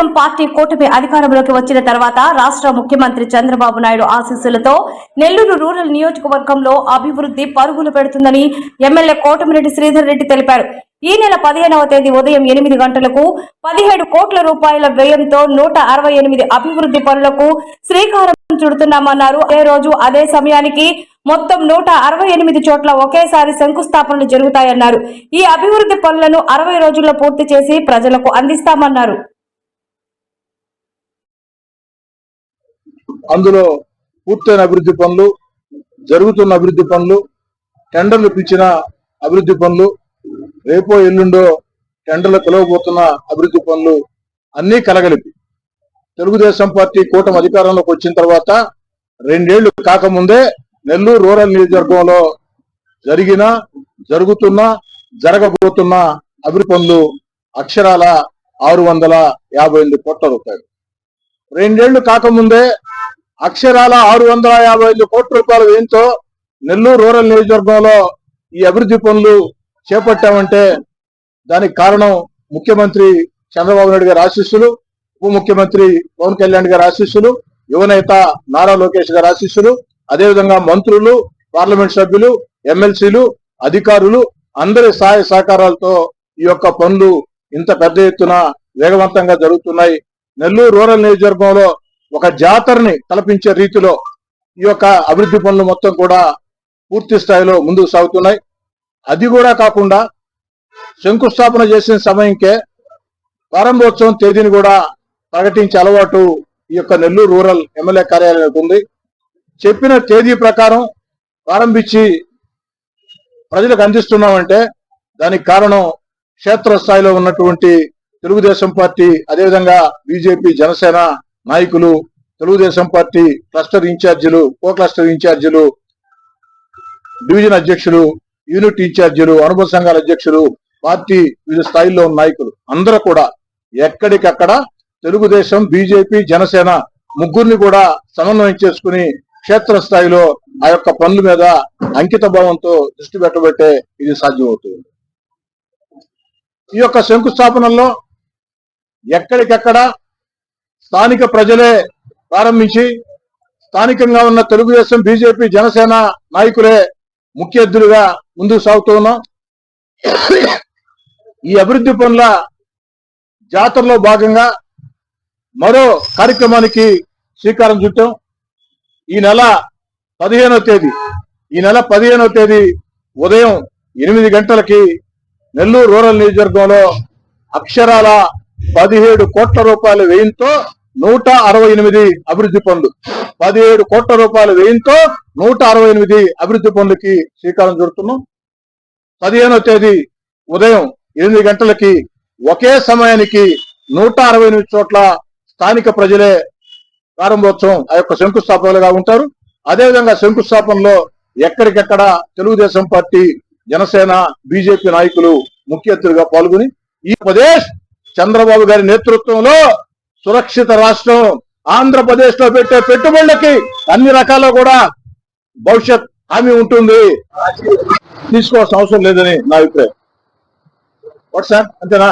Telugu Desam party కూటమి అధికారంలోకి వచ్చిన తర్వాత రాష్ట్ర ముఖ్యమంత్రి చంద్రబాబు నాయుడు ఆశీస్సులతో నెల్లూరు రూరల్ నియోజకవర్గంలో అభివృద్ధి పరుగులు పెడుతుందని ఎమ్మెల్యే కోటమిరెడ్డి శ్రీధర్ రెడ్డి తెలిపారు. ఈ నెల 15వ తేదీ ఉదయం 8 గంటలకు 17 కోట్ల రూపాయల వ్యయంతో 168 అభివృద్ధి పనులకు శ్రీకారం చుడుతున్నామన్నారు. అదే రోజు అదే సమయానికి మొత్తం 168 చోట్ల ఒకేసారి శంకుస్థాపనలు జరుగుతాయన్నారు. ఈ అభివృద్ధి పనులను 60 రోజుల్లో పూర్తి చేసి ప్రజలకు అందిస్తామన్నారు. అందులో పూర్తయిన అభివృద్ధి పనులు, జరుగుతున్న అభివృద్ధి పనులు, టెండర్లు పిలిచిన అభివృద్ధి పనులు, రేపో ఎల్లుండో టెండర్లు పిలవబోతున్న అభివృద్ధి పనులు అన్నీ కలగలిపి తెలుగుదేశం పార్టీ కూటమి అధికారంలోకి వచ్చిన తర్వాత 2 ఏళ్లు కాకముందే నెల్లూరు రూరల్ నియోజకవర్గంలో జరుగుతున్న జరగబోతున్న అభివృద్ధి పనులు అక్షరాల 658 కోట్ల రూపాయలు. 2 ఏళ్లు కాకముందే అక్షరాల 655 కోట్ల రూపాయల వ్యయంతో నెల్లూరు రూరల్ నియోజకవర్గంలో ఈ అభివృద్ధి పనులు చేపట్టామంటే దానికి కారణం ముఖ్యమంత్రి చంద్రబాబు నాయుడు గారి ఆశీస్సులు, ఉప ముఖ్యమంత్రి పవన్ కళ్యాణ్ గారి ఆశీస్సులు, యువనేత నారా లోకేష్ గారి ఆశీస్సులు, అదేవిధంగా మంత్రులు, పార్లమెంట్ సభ్యులు, ఎమ్మెల్సీలు, అధికారులు అందరి సహాయ సహకారాలతో ఈ యొక్క పనులు ఇంత పెద్ద ఎత్తున వేగవంతంగా జరుగుతున్నాయి. నెల్లూరు రూరల్ నియోజకవర్గంలో ఒక జాతరని తలపించే రీతిలో ఈ యొక్క అభివృద్ధి పనులు మొత్తం కూడా పూర్తి స్థాయిలో ముందుకు సాగుతున్నాయి. అది కూడా కాకుండా శంకుస్థాపన చేసిన సమయంకే ప్రారంభోత్సవం తేదీని కూడా ప్రకటించే అలవాటు ఈ యొక్క నెల్లూరు రూరల్ ఎమ్మెల్యే కార్యాలయానికి ఉంది. చెప్పిన తేదీ ప్రకారం ప్రారంభించి ప్రజలకు అందిస్తున్నామంటే దానికి కారణం క్షేత్రస్థాయిలో ఉన్నటువంటి తెలుగుదేశం పార్టీ, అదేవిధంగా బీజేపీ, జనసేన నాయకులు, తెలుగుదేశం పార్టీ క్లస్టర్ ఇన్ఛార్జీలు, కో క్లస్టర్ ఇన్ఛార్జీలు, డివిజన్ అధ్యక్షులు, యూనిట్ ఇన్ఛార్జీలు, అనుబంధ సంఘాల అధ్యక్షులు, పార్టీ వివిధ స్థాయిల్లో ఉన్న నాయకులు అందరూ కూడా ఎక్కడికక్కడ తెలుగుదేశం, బీజేపీ, జనసేన ముగ్గురిని కూడా సమన్వయం చేసుకుని క్షేత్రస్థాయిలో ఆ యొక్క పనుల మీద అంకిత భావంతో దృష్టి పెట్టబట్టే ఇది సాధ్యమవుతుంది. ఈ యొక్క శంకుస్థాపనల్లో ఎక్కడికక్కడ స్థానిక ప్రజలే ప్రారంభించి స్థానికంగా ఉన్న తెలుగుదేశం, బీజేపీ, జనసేన నాయకులే ముఖ్య అతిథులుగా ముందుకు సాగుతూ ఉన్నాం. ఈ అభివృద్ధి పనుల జాతరలో భాగంగా మరో కార్యక్రమానికి శ్రీకారం చుట్టాం. ఈ నెల 15వ తేదీ ఉదయం 8 గంటలకి నెల్లూరు రూరల్ నియోజకవర్గంలో అక్షరాల 17 కోట్ల రూపాయల వ్యయంతో 168 అభివృద్ధి పనులు, 17 కోట్ల రూపాయల వ్యయంతో 168 అభివృద్ధి పనులకి శ్రీకారం చుడుతున్నాం. 15వ తేదీ ఉదయం 8 గంటలకి ఒకే సమయానికి 168 చోట్ల స్థానిక ప్రజలే ప్రారంభోత్సవం ఆ యొక్క శంకుస్థాపనలుగా ఉంటారు. అదేవిధంగా శంకుస్థాపనలో ఎక్కడికెక్కడ తెలుగుదేశం పార్టీ, జనసేన, బీజేపీ నాయకులు ముఖ్య అతిథులుగా పాల్గొని ఈ ప్రదేశ్ చంద్రబాబు గారి నేతృత్వంలో సురక్షిత రాష్ట్రం ఆంధ్రప్రదేశ్ లో పెట్టే పెట్టుబడులకి అన్ని రకాల కూడా భవిష్యత్ హామీ ఉంటుంది. తీసుకోవాల్సిన అవసరం లేదని నా అభిప్రాయం. వాట్ సార్, అంతేనా?